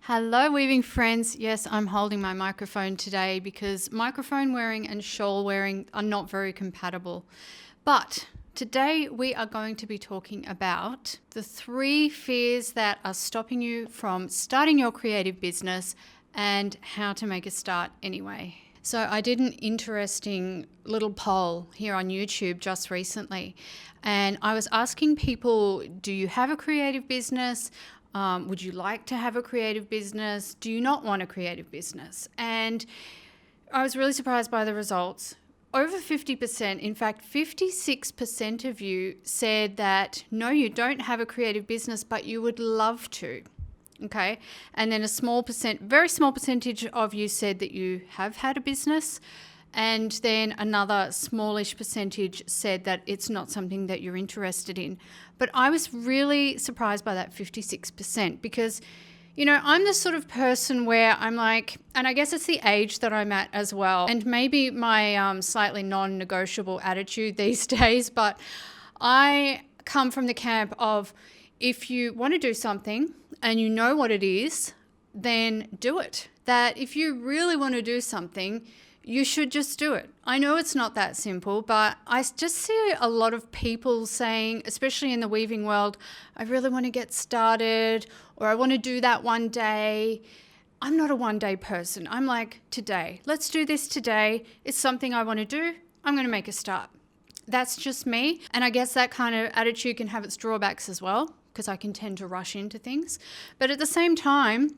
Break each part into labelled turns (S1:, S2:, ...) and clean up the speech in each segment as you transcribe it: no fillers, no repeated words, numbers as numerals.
S1: Hello weaving friends. Yes, I'm holding my microphone today because microphone wearing and shawl wearing are not very compatible. But today we are going to be talking about the 3 fears that are stopping you from starting your creative business and how to make a start anyway. So I did an interesting little poll here on YouTube just recently, and I was asking people, do you have a creative business? Would you like to have a creative business? Do you not want a creative business? And I was really surprised by the results. Over 50%, in fact, 56% of you said that no, you don't have a creative business, but you would love to. Okay. And then very small percentage of you said that you have had a business. And then another smallish percentage said that it's not something that you're interested in. But I was really surprised by that 56% because, I'm the sort of person where I'm like, and I guess it's the age that I'm at as well, and maybe my slightly non-negotiable attitude these days, but I come from the camp of if you want to do something and you know what it is, then do it. That if you really want to do something, you should just do it. I know it's not that simple, but I just see a lot of people saying, especially in the weaving world, I really want to get started, or I want to do that one day. I'm not a one-day person. I'm like, today, let's do this today. It's something I want to do. I'm going to make a start. That's just me. And I guess that kind of attitude can have its drawbacks as well, because I can tend to rush into things. But at the same time,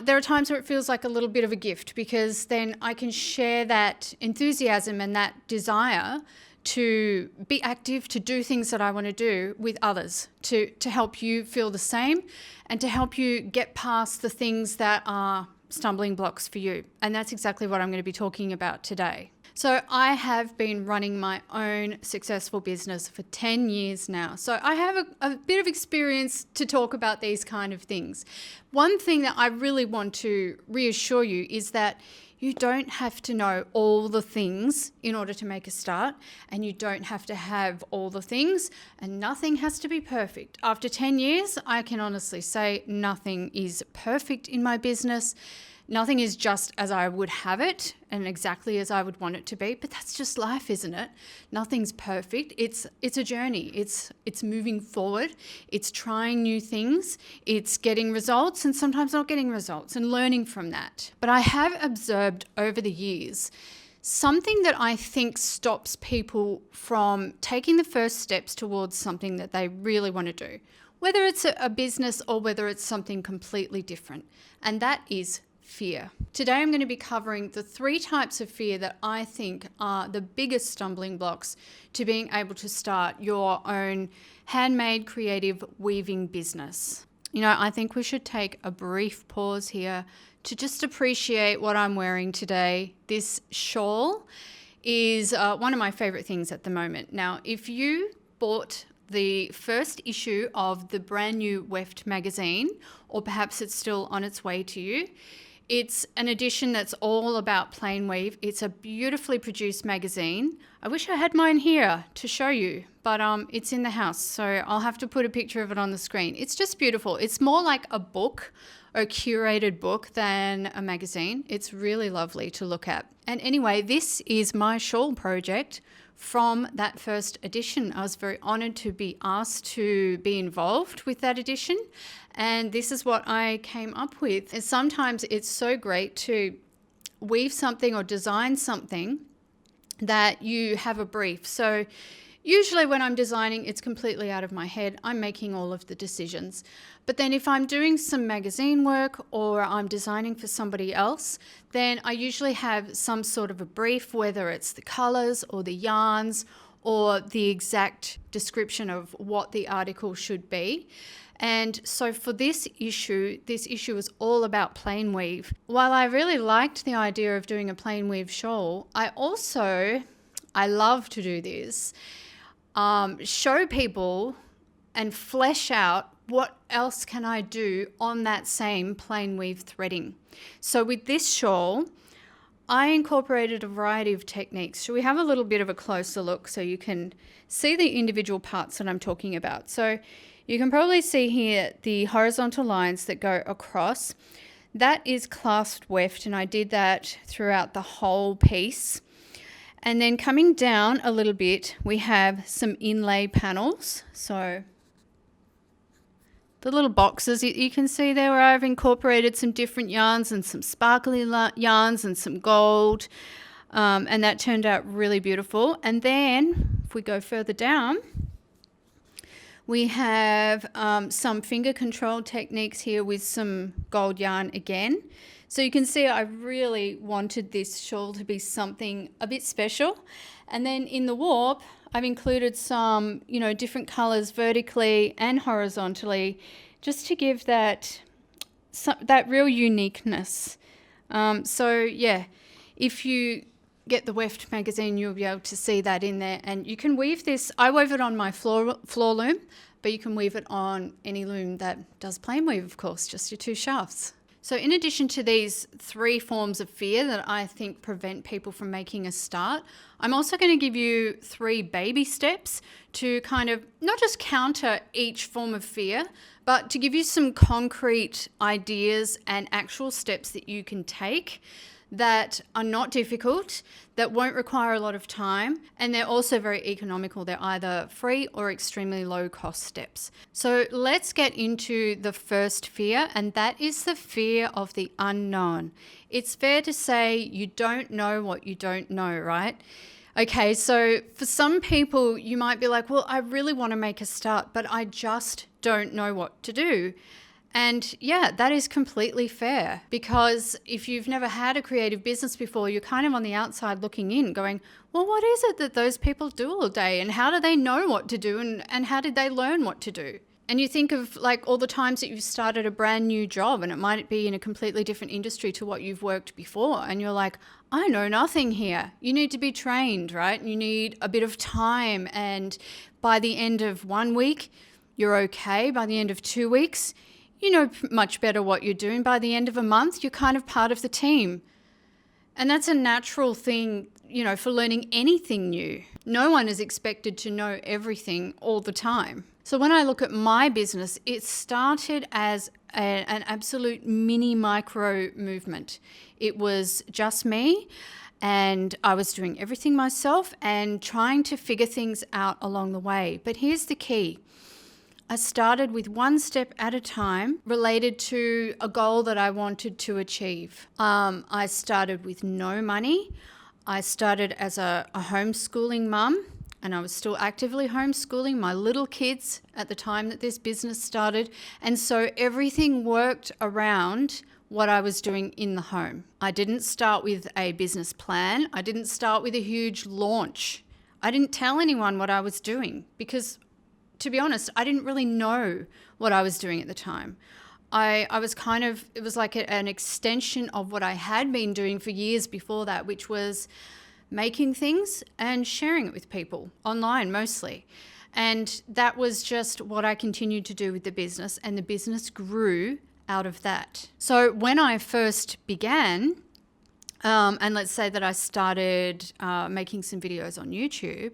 S1: there are times where it feels like a little bit of a gift, because then I can share that enthusiasm and that desire to be active, to do things that I want to do with others, to help you feel the same and to help you get past the things that are stumbling blocks for you. And that's exactly what I'm going to be talking about today. So I have been running my own successful business for 10 years now. So I have a bit of experience to talk about these kind of things. One thing that I really want to reassure you is that you don't have to know all the things in order to make a start, and you don't have to have all the things, and nothing has to be perfect. After 10 years, I can honestly say nothing is perfect in my business. Nothing is just as I would have it and exactly as I would want it to be, but that's just life, isn't it? Nothing's perfect. It's a journey. It's moving forward. It's trying new things. It's getting results and sometimes not getting results and learning from that. But I have observed over the years something that I think stops people from taking the first steps towards something that they really want to do, whether it's a business or whether it's something completely different, and that is fear. Today I'm going to be covering the 3 types of fear that I think are the biggest stumbling blocks to being able to start your own handmade creative weaving business. I think we should take a brief pause here to just appreciate what I'm wearing today. This shawl is one of my favorite things at the moment. Now, if you bought the first issue of the brand new Weft magazine, or perhaps it's still on its way to you, it's an edition that's all about plain weave. It's a beautifully produced magazine. I wish I had mine here to show you, but it's in the house, so I'll have to put a picture of it on the screen. It's just beautiful. It's more like a book, a curated book, than a magazine. It's really lovely to look at. And anyway, this is my shawl project from that first edition. I was very honoured to be asked to be involved with that edition, and this is what I came up with. And sometimes it's so great to weave something or design something that you have a brief. So usually when I'm designing, it's completely out of my head. I'm making all of the decisions. But then if I'm doing some magazine work or I'm designing for somebody else, then I usually have some sort of a brief, whether it's the colors or the yarns or the exact description of what the article should be. And so for this issue is all about plain weave. While I really liked the idea of doing a plain weave shawl, I love to do this, show people and flesh out what else can I do on that same plain weave threading. So with this shawl, I incorporated a variety of techniques. Shall we have a little bit of a closer look so you can see the individual parts that I'm talking about? So You can probably see here the horizontal lines that go across. That is clasped weft, and I did that throughout the whole piece. And then coming down a little bit, we have some inlay panels. So the little boxes you can see there where I've incorporated some different yarns and some sparkly yarns and some gold. And that turned out really beautiful. And then if we go further down, we have some finger control techniques here with some gold yarn again. So you can see I really wanted this shawl to be something a bit special. And then in the warp, I've included some, different colors vertically and horizontally, just to give that real uniqueness. So yeah, if you get the Weft magazine, you'll be able to see that in there. And you can weave this. I wove it on my floor loom, but you can weave it on any loom that does plain weave, of course, just your 2 shafts. So in addition to these 3 forms of fear that I think prevent people from making a start, I'm also going to give you 3 baby steps to kind of not just counter each form of fear, but to give you some concrete ideas and actual steps that you can take that are not difficult, that won't require a lot of time, and they're also very economical. They're either free or extremely low cost steps. So let's get into the first fear, and that is the fear of the unknown. It's fair to say you don't know what you don't know, right? Okay, so for some people, you might be like, well, I really want to make a start, but I just don't know what to do. And yeah, that is completely fair, because if you've never had a creative business before, you're kind of on the outside looking in going, well, what is it that those people do all day, and how do they know what to do, and how did they learn what to do? And you think of like all the times that you've started a brand new job, and it might be in a completely different industry to what you've worked before, and you're like, I know nothing here. You need to be trained, right? You need a bit of time, and by the end of 1 week, you're okay. By the end of 2 weeks, you know much better what you're doing. By the end of a month, you're kind of part of the team. And that's a natural thing, for learning anything new. No one is expected to know everything all the time. So when I look at my business, it started as an absolute mini micro movement. It was just me, and I was doing everything myself and trying to figure things out along the way. But here's the key. I started with 1 step at a time related to a goal that I wanted to achieve. I started with no money. I started as a homeschooling mum, and I was still actively homeschooling my little kids at the time that this business started. And so everything worked around what I was doing in the home. I didn't start with a business plan. I didn't start with a huge launch. I didn't tell anyone what I was doing because, to be honest, I didn't really know what I was doing at the time. I was it was like an extension of what I had been doing for years before that, which was making things and sharing it with people online mostly. And that was just what I continued to do with the business, and the business grew out of that. So when I first began, and let's say that I started making some videos on YouTube,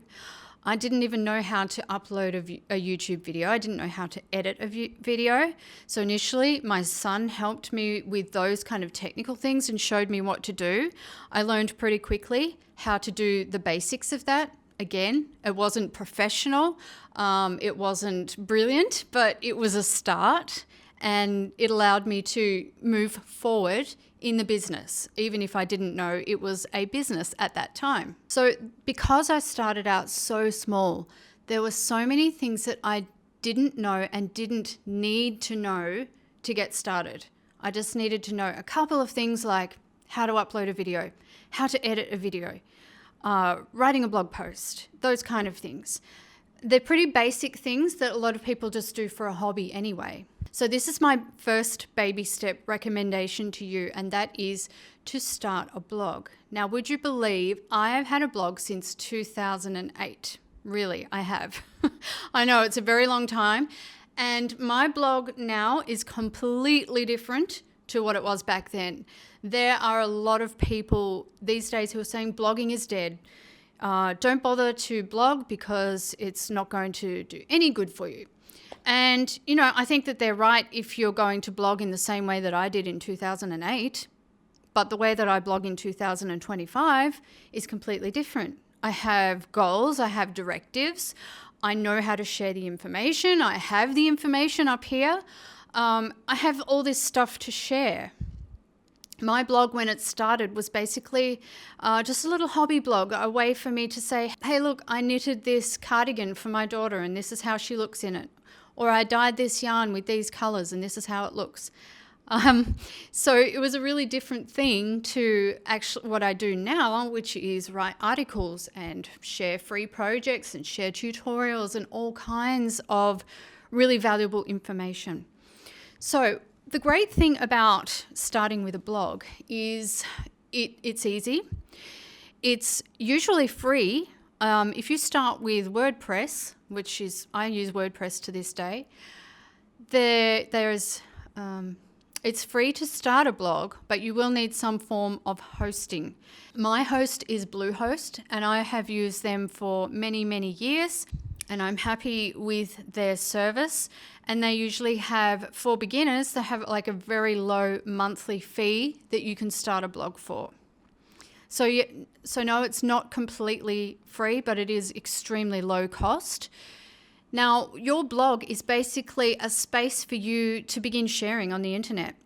S1: I didn't even know how to upload a YouTube video. I didn't know how to edit a video. So initially, my son helped me with those kind of technical things and showed me what to do. I learned pretty quickly how to do the basics of that. Again, it wasn't professional. It wasn't brilliant, but it was a start, and it allowed me to move forward in the business, even if I didn't know it was a business at that time. So because I started out so small, there were so many things that I didn't know and didn't need to know to get started. I just needed to know a couple of things like how to upload a video, how to edit a video, writing a blog post, those kind of things. They're pretty basic things that a lot of people just do for a hobby anyway. So this is my first baby step recommendation to you, and that is to start a blog. Now, would you believe I have had a blog since 2008? Really, I have. I know it's a very long time, and my blog now is completely different to what it was back then. There are a lot of people these days who are saying blogging is dead. Don't bother to blog because it's not going to do any good for you. And, I think that they're right if you're going to blog in the same way that I did in 2008. But the way that I blog in 2025 is completely different. I have goals, I have directives, I know how to share the information, I have the information up here. I have all this stuff to share. My blog, when it started, was basically just a little hobby blog, a way for me to say, hey, look, I knitted this cardigan for my daughter and this is how she looks in it. Or I dyed this yarn with these colours and this is how it looks. So it was a really different thing to actually what I do now, which is write articles and share free projects and share tutorials and all kinds of really valuable information. So the great thing about starting with a blog is it's easy. It's usually free. If you start with WordPress, which is, I use WordPress to this day, it's free to start a blog, but you will need some form of hosting. My host is Bluehost, and I have used them for many, many years, and I'm happy with their service. And they usually have, for beginners, they have like a very low monthly fee that you can start a blog for. So no, it's not completely free, but it is extremely low cost. Now, your blog is basically a space for you to begin sharing on the internet.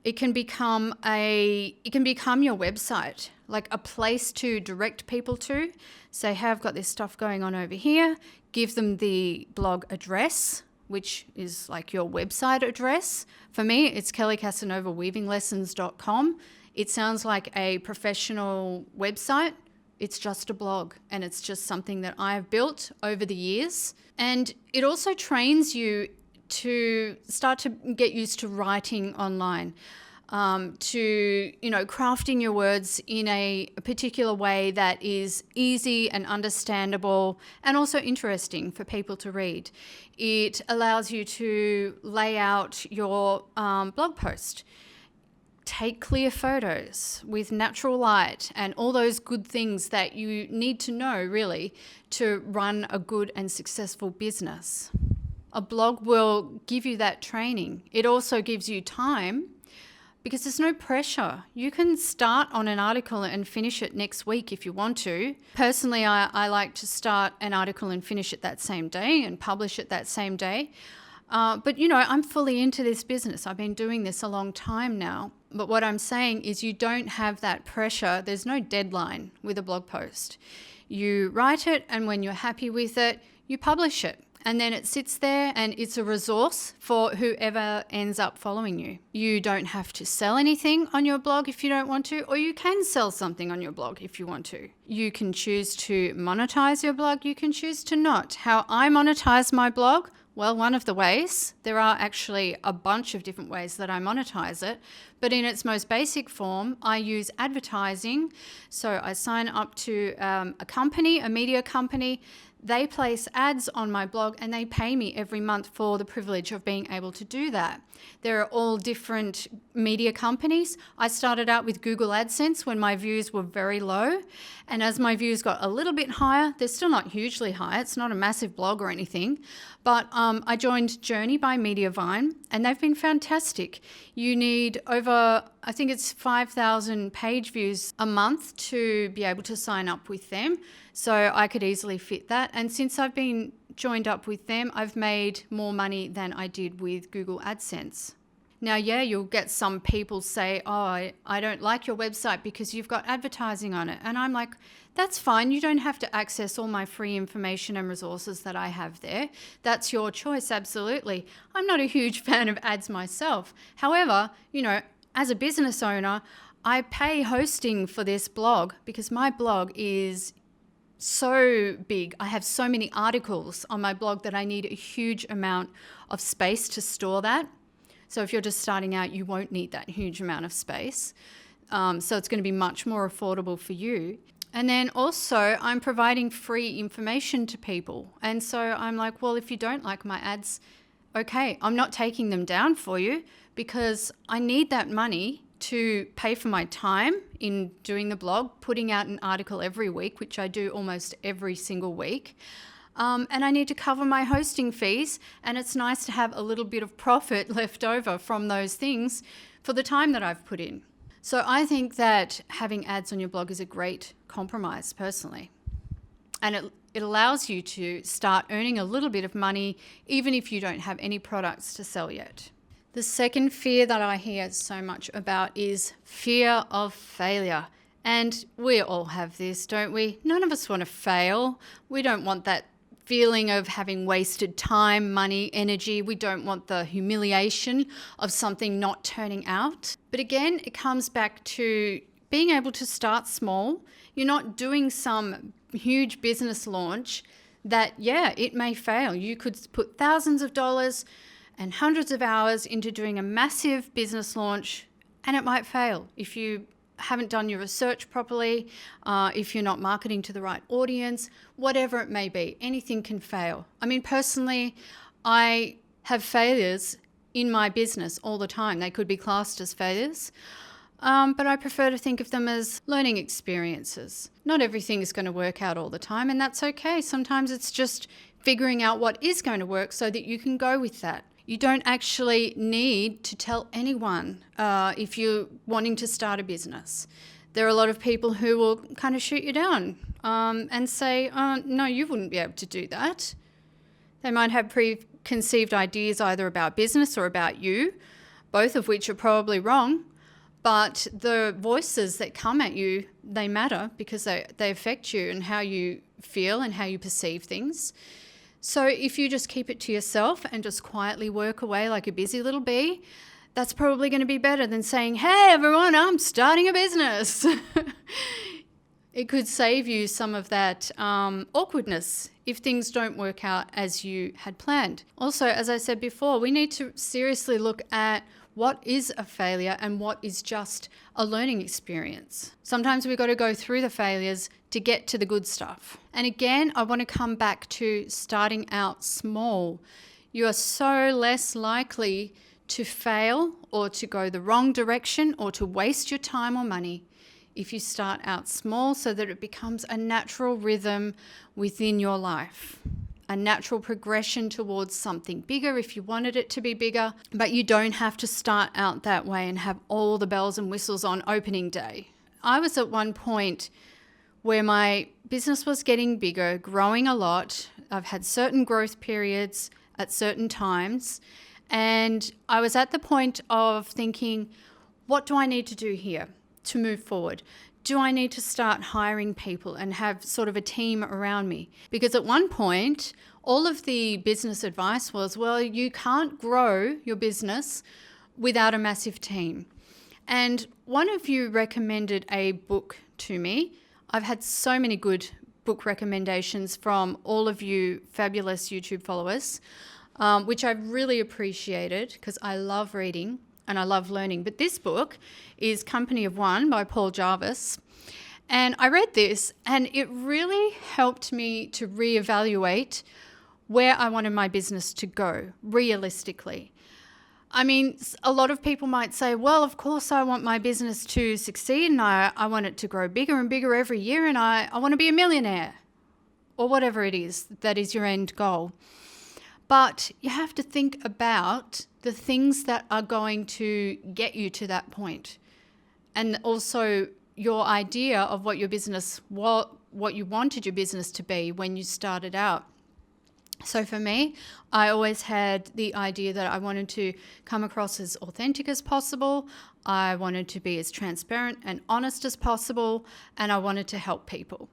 S1: It can become your website, like a place to direct people to. Say, hey, I've got this stuff going on over here. Give them the blog address, which is like your website address. For me, it's kellycasanovaweavinglessons.com. It sounds like a professional website. It's just a blog, and it's just something that I've built over the years. And it also trains you to start to get used to writing online, to, crafting your words in a particular way that is easy and understandable and also interesting for people to read. It allows you to lay out your blog post. Take clear photos with natural light and all those good things that you need to know, really, to run a good and successful business. A blog will give you that training. It also gives you time because there's no pressure. You can start on an article and finish it next week if you want to. Personally, I like to start an article and finish it that same day and publish it that same day. But I'm fully into this business. I've been doing this a long time now. But what I'm saying is you don't have that pressure. There's no deadline with a blog post. You write it, and when you're happy with it, you publish it. And then it sits there and it's a resource for whoever ends up following you. You don't have to sell anything on your blog if you don't want to, or you can sell something on your blog if you want to. You can choose to monetize your blog. You can choose to not. How I monetize my blog? Well, one of the ways, there are actually a bunch of different ways that I monetize it, but in its most basic form, I use advertising. So I sign up to a company, a media company. They place ads on my blog and they pay me every month for the privilege of being able to do that. There are all different media companies. I started out with Google AdSense when my views were very low. And as my views got a little bit higher, they're still not hugely high. It's not a massive blog or anything. But I joined Journey by Mediavine and they've been fantastic. You need over, I think it's 5,000 page views a month to be able to sign up with them. So I could easily fit that. And since I've been joined up with them, I've made more money than I did with Google AdSense. Now, yeah, you'll get some people say, oh, I don't like your website because you've got advertising on it. And I'm like, that's fine. You don't have to access all my free information and resources that I have there. That's your choice, absolutely. I'm not a huge fan of ads myself. However, as a business owner, I pay hosting for this blog because my blog is so big. I have so many articles on my blog that I need a huge amount of space to store that. So if you're just starting out, you won't need that huge amount of space. So it's going to be much more affordable for you. And then also I'm providing free information to people. And so I'm like, well, if you don't like my ads, okay, I'm not taking them down for you because I need that money to pay for my time in doing the blog, putting out an article every week, which I do almost every single week. and I need to cover my hosting fees, and it's nice to have a little bit of profit left over from those things for the time that I've put in. So I think that having ads on your blog is a great compromise personally. And it allows you to start earning a little bit of money even if you don't have any products to sell yet. The second fear that I hear so much about is fear of failure. And we all have this, don't we? None of us want to fail. We don't want that feeling of having wasted time, money, energy. We don't want the humiliation of something not turning out. But again, it comes back to being able to start small. You're not doing some huge business launch that, yeah, it may fail. You could put thousands of dollars and hundreds of hours into doing a massive business launch, and it might fail if you haven't done your research properly, if you're not marketing to the right audience, whatever it may be. Anything can fail. I mean, personally, I have failures in my business all the time. They could be classed as failures, but I prefer to think of them as learning experiences. Not everything is going to work out all the time, and that's okay. Sometimes it's just figuring out what is going to work so that you can go with that. You don't actually need to tell anyone if you're wanting to start a business. There are a lot of people who will kind of shoot you down and say, no, you wouldn't be able to do that. They might have preconceived ideas either about business or about you, both of which are probably wrong. But the voices that come at you, they matter because they affect you and how you feel and how you perceive things. So if you just keep it to yourself and just quietly work away like a busy little bee, that's probably going to be better than saying, hey, everyone, I'm starting a business. It could save you some of that awkwardness if things don't work out as you had planned. Also, as I said before, we need to seriously look at what is a failure and what is just a learning experience. Sometimes we've got to go through the failures to get to the good stuff. And again, I want to come back to starting out small. You are so less likely to fail or to go the wrong direction or to waste your time or money if you start out small so that it becomes a natural rhythm within your life. A natural progression towards something bigger if you wanted it to be bigger, but you don't have to start out that way and have all the bells and whistles on opening day. I was at one point where my business was getting bigger, growing a lot. I've had certain growth periods at certain times, and I was at the point of thinking, what do I need to do here to move forward? Do I need to start hiring people and have sort of a team around me? Because at one point, all of the business advice was, well, you can't grow your business without a massive team. And one of you recommended a book to me. I've had so many good book recommendations from all of you fabulous YouTube followers, which I've really appreciated because I love reading and I love learning. But this book is Company of One by Paul Jarvis. And I read this and it really helped me to reevaluate where I wanted my business to go realistically. I mean, a lot of people might say, well, of course I want my business to succeed and I want it to grow bigger and bigger every year and I want to be a millionaire or whatever it is that is your end goal. But you have to think about the things that are going to get you to that point. And also your idea of what your business, what you wanted your business to be when you started out. So for me, I always had the idea that I wanted to come across as authentic as possible. I wanted to be as transparent and honest as possible, and I wanted to help people.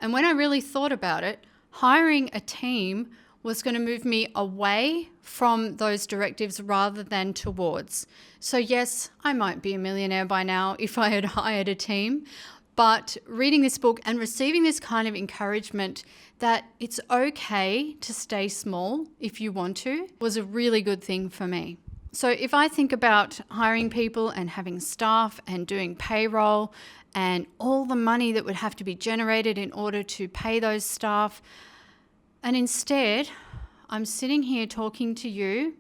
S1: And when I really thought about it, hiring a team was going to move me away from those directives rather than towards. So yes, I might be a millionaire by now if I had hired a team, but reading this book and receiving this kind of encouragement that it's okay to stay small if you want to was a really good thing for me. So if I think about hiring people and having staff and doing payroll and all the money that would have to be generated in order to pay those staff, and instead I'm sitting here talking to you,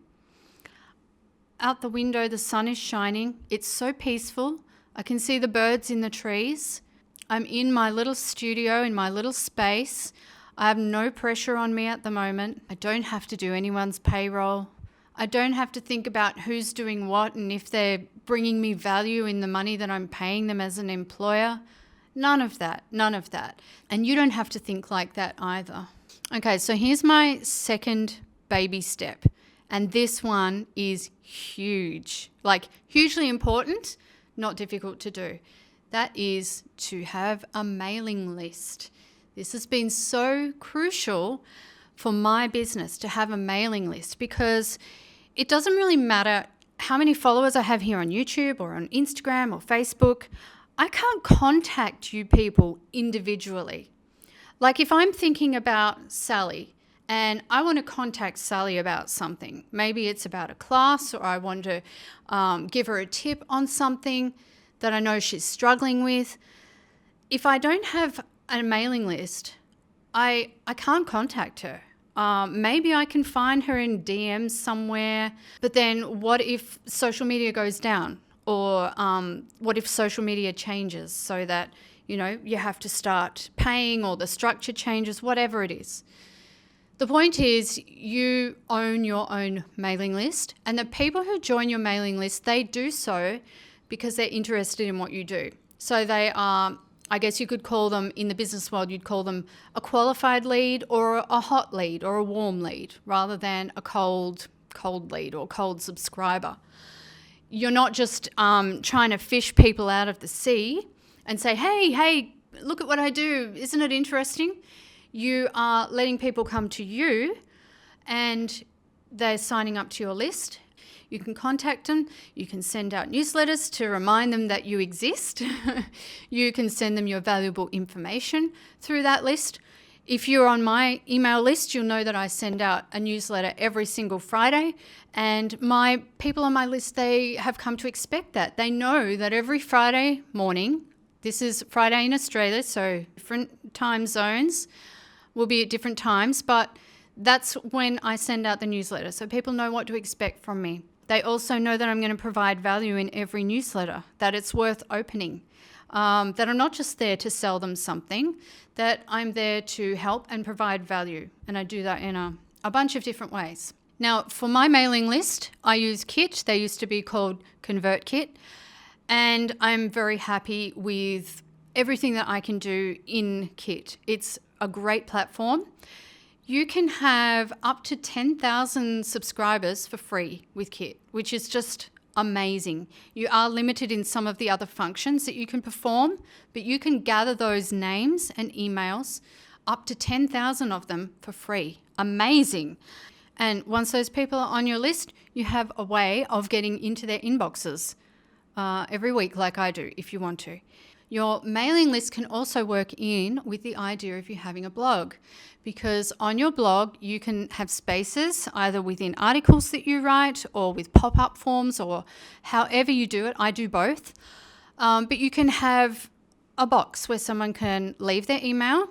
S1: out the window the sun is shining, it's so peaceful, I can see the birds in the trees, I'm in my little studio, in my little space. I have no pressure on me at the moment. I don't have to do anyone's payroll. I don't have to think about who's doing what and if they're bringing me value in the money that I'm paying them as an employer. None of that. And you don't have to think like that either. Okay, so here's my second baby step. And this one is huge, like hugely important, not difficult to do. That is to have a mailing list. This has been so crucial for my business to have a mailing list, because it doesn't really matter how many followers I have here on YouTube or on Instagram or Facebook. I can't contact you people individually. Like if I'm thinking about Sally and I want to contact Sally about something, maybe it's about a class, or I want to give her a tip on something that I know she's struggling with. If I don't have a mailing list, I can't contact her. Maybe I can find her in DMs somewhere, but then what if social media goes down? Or what if social media changes so that, you have to start paying, or the structure changes, whatever it is. The point is you own your own mailing list, and the people who join your mailing list, they do so because they're interested in what you do. So they are, I guess you could call them, in the business world, you'd call them a qualified lead or a hot lead or a warm lead, rather than a cold lead or cold subscriber. You're not just trying to fish people out of the sea and say, hey, look at what I do. Isn't it interesting? You are letting people come to you and they're signing up to your list. You can contact them. You can send out newsletters to remind them that you exist. You can send them your valuable information through that list. If you're on my email list, you'll know that I send out a newsletter every single Friday, and my people on my list, they have come to expect that. They know that every Friday morning, this is Friday in Australia, so different time zones will be at different times, but that's when I send out the newsletter, so people know what to expect from me. They also know that I'm going to provide value in every newsletter, that it's worth opening. That I'm not just there to sell them something, that I'm there to help and provide value. And I do that in a bunch of different ways. Now, for my mailing list, I use Kit. They used to be called ConvertKit. And I'm very happy with everything that I can do in Kit. It's a great platform. You can have up to 10,000 subscribers for free with Kit, which is just amazing. You are limited in some of the other functions that you can perform, but you can gather those names and emails, up to 10,000 of them for free. Amazing. And once those people are on your list, you have a way of getting into their inboxes every week, like I do, if you want to. Your mailing list can also work in with the idea of you having a blog, because on your blog you can have spaces either within articles that you write or with pop-up forms, or however you do it. I do both. But you can have a box where someone can leave their email.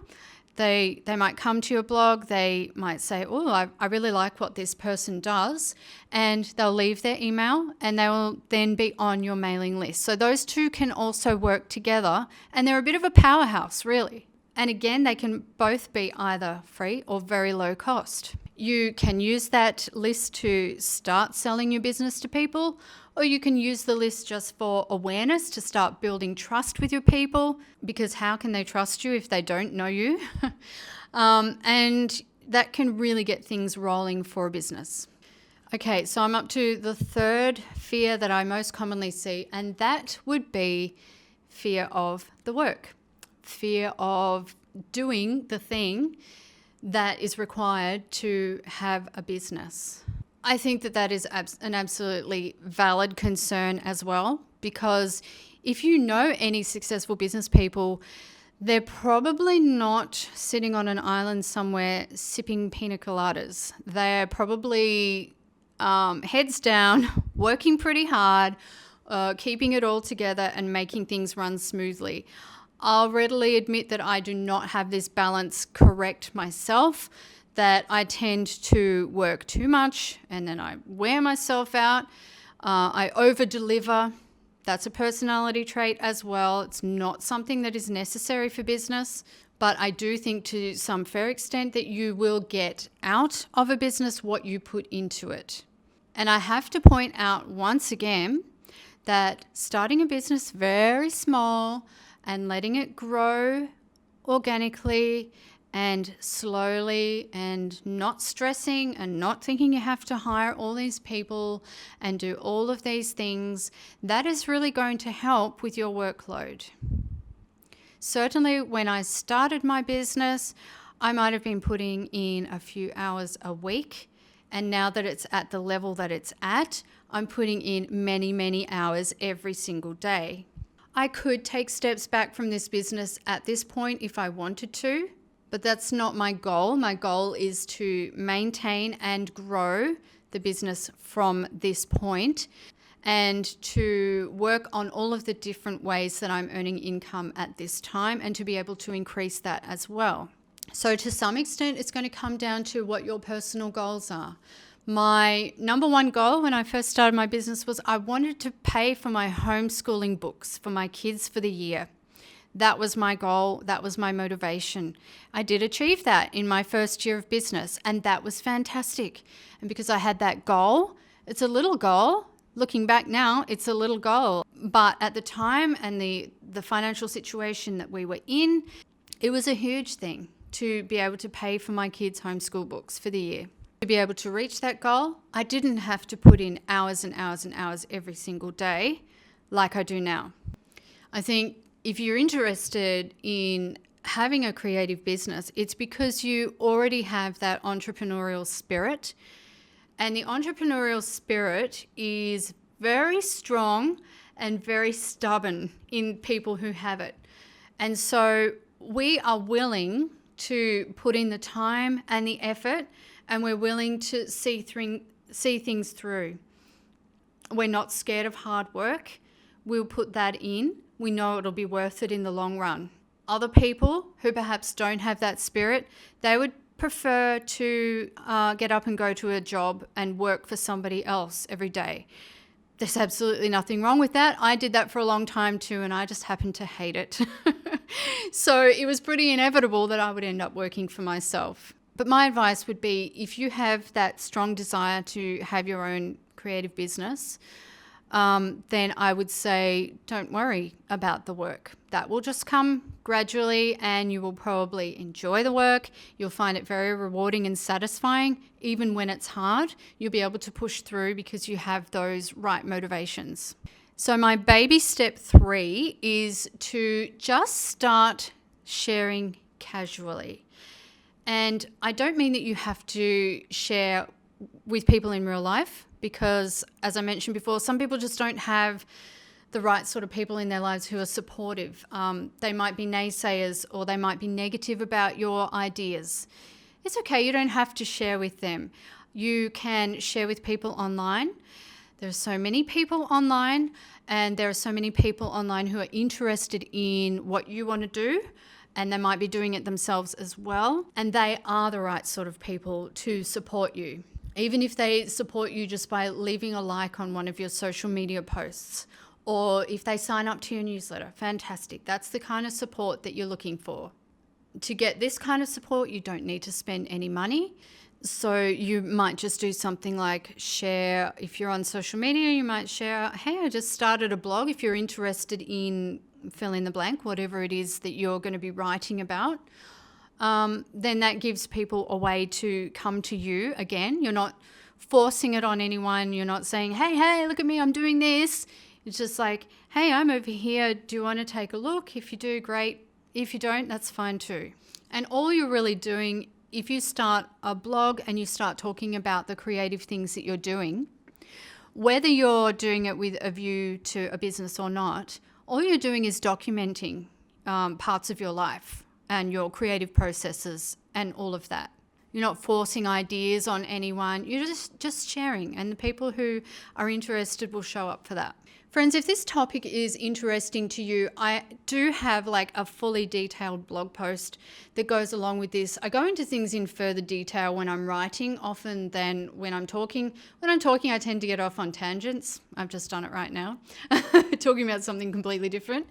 S1: They might come to your blog, they might say, oh, I really like what this person does, and they'll leave their email and they will then be on your mailing list. So those two can also work together, and they're a bit of a powerhouse, really. And again, they can both be either free or very low cost. You can use that list to start selling your business to people, or you can use the list just for awareness, to start building trust with your people, because how can they trust you if they don't know you? And that can really get things rolling for a business. Okay, so I'm up to the third fear that I most commonly see, and that would be fear of the work, fear of doing the thing that is required to have a business. I think that is an absolutely valid concern as well, because if you know any successful business people, they're probably not sitting on an island somewhere sipping pina coladas. They're probably heads down, working pretty hard, keeping it all together and making things run smoothly. I'll readily admit that I do not have this balance correct myself, that I tend to work too much and then I wear myself out. I over-deliver That's a personality trait as well. It's not something that is necessary for business, but I do think to some fair extent that you will get out of a business what you put into it. And I have to point out once again that starting a business very small and letting it grow organically and slowly and not stressing and not thinking you have to hire all these people and do all of these things, that is really going to help with your workload. Certainly when I started my business, I might have been putting in a few hours a week, and now that it's at the level that it's at, I'm putting in many, many hours every single day. I could take steps back from this business at this point if I wanted to, but that's not my goal. My goal is to maintain and grow the business from this point and to work on all of the different ways that I'm earning income at this time and to be able to increase that as well. So to some extent, it's going to come down to what your personal goals are. My number one goal when I first started my business was I wanted to pay for my homeschooling books for my kids for the year. That was my goal. That was my motivation. I did achieve that in my first year of business, and that was fantastic. And because I had that goal, it's a little goal. Looking back now, it's a little goal. But at the time and the financial situation that we were in, it was a huge thing to be able to pay for my kids' homeschool books for the year. To be able to reach that goal, I didn't have to put in hours and hours and hours every single day like I do now. I think if you're interested in having a creative business, it's because you already have that entrepreneurial spirit. And the entrepreneurial spirit is very strong and very stubborn in people who have it. And so we are willing to put in the time and the effort, and we're willing to see things through. We're not scared of hard work. We'll put that in. We know it'll be worth it in the long run. Other people who perhaps don't have that spirit, they would prefer to get up and go to a job and work for somebody else every day. There's absolutely nothing wrong with that. I did that for a long time too, and I just happened to hate it. So it was pretty inevitable that I would end up working for myself. But my advice would be, if you have that strong desire to have your own creative business, then I would say don't worry about the work. That will just come gradually, and you will probably enjoy the work. You'll find it very rewarding and satisfying. Even when it's hard, you'll be able to push through because you have those right motivations. So my baby step 3 is to just start sharing casually. And I don't mean that you have to share with people in real life, because as I mentioned before, some people just don't have the right sort of people in their lives who are supportive. They might be naysayers, or they might be negative about your ideas. It's okay, you don't have to share with them. You can share with people online. There are so many people online, and there are so many people online who are interested in what you want to do, and they might be doing it themselves as well. And they are the right sort of people to support you. Even if they support you just by leaving a like on one of your social media posts, or if they sign up to your newsletter, fantastic. That's the kind of support that you're looking for. To get this kind of support, you don't need to spend any money. So you might just do something like share. If you're on social media, you might share, hey, I just started a blog. If you're interested in fill in the blank, whatever it is that you're going to be writing about, then that gives people a way to come to you again. You're not forcing it on anyone. You're not saying, hey, look at me, I'm doing this. It's just like, hey, I'm over here. Do you want to take a look? If you do, great. If you don't, that's fine too. And all you're really doing, if you start a blog and you start talking about the creative things that you're doing, whether you're doing it with a view to a business or not, all you're doing is documenting parts of your life and your creative processes and all of that. You're not forcing ideas on anyone. You're just sharing, and the people who are interested will show up for that. Friends, if this topic is interesting to you, I do have like a fully detailed blog post that goes along with this. I go into things in further detail when I'm writing often than when I'm talking. When I'm talking, I tend to get off on tangents. I've just done it right now, talking about something completely different.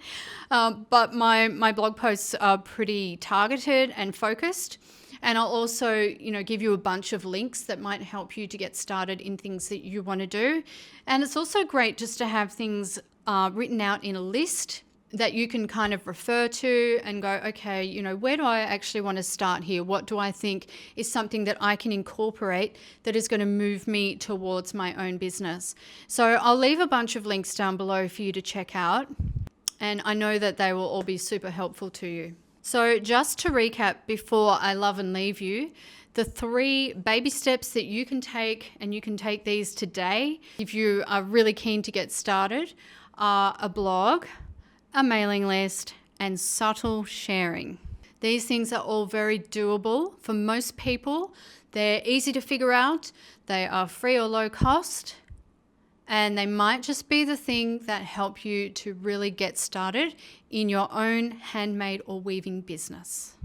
S1: But my blog posts are pretty targeted and focused. And I'll also, give you a bunch of links that might help you to get started in things that you want to do. And it's also great just to have things written out in a list that you can kind of refer to and go, okay, where do I actually want to start here? What do I think is something that I can incorporate that is going to move me towards my own business? So I'll leave a bunch of links down below for you to check out. And I know that they will all be super helpful to you. So just to recap before I love and leave you, the 3 baby steps that you can take, and you can take these today if you are really keen to get started, are a blog, a mailing list, and subtle sharing. These things are all very doable for most people. They're easy to figure out. They are free or low cost. And they might just be the thing that help you to really get started in your own handmade or weaving business.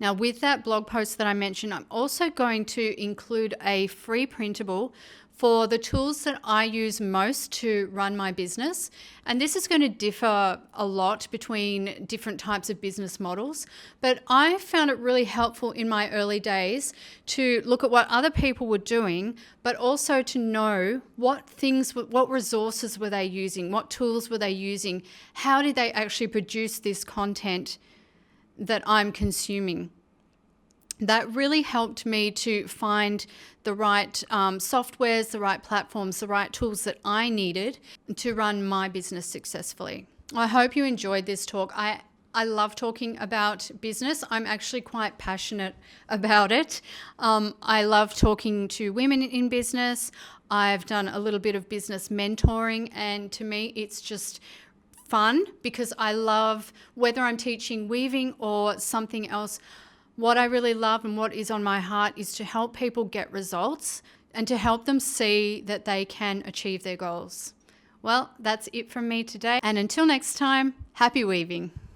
S1: Now, with that blog post that I mentioned, I'm also going to include a free printable for the tools that I use most to run my business. And this is going to differ a lot between different types of business models. But I found it really helpful in my early days to look at what other people were doing, but also to know what resources were they using, what tools were they using, how did they actually produce this content that I'm consuming. That really helped me to find the right softwares, the right platforms, the right tools that I needed to run my business successfully. I hope you enjoyed this talk. I love talking about business. I'm actually quite passionate about it. I love talking to women in business. I've done a little bit of business mentoring, and to me, it's just fun because I love, whether I'm teaching weaving or something else, what I really love and what is on my heart is to help people get results and to help them see that they can achieve their goals. Well, that's it from me today. And until next time, happy weaving.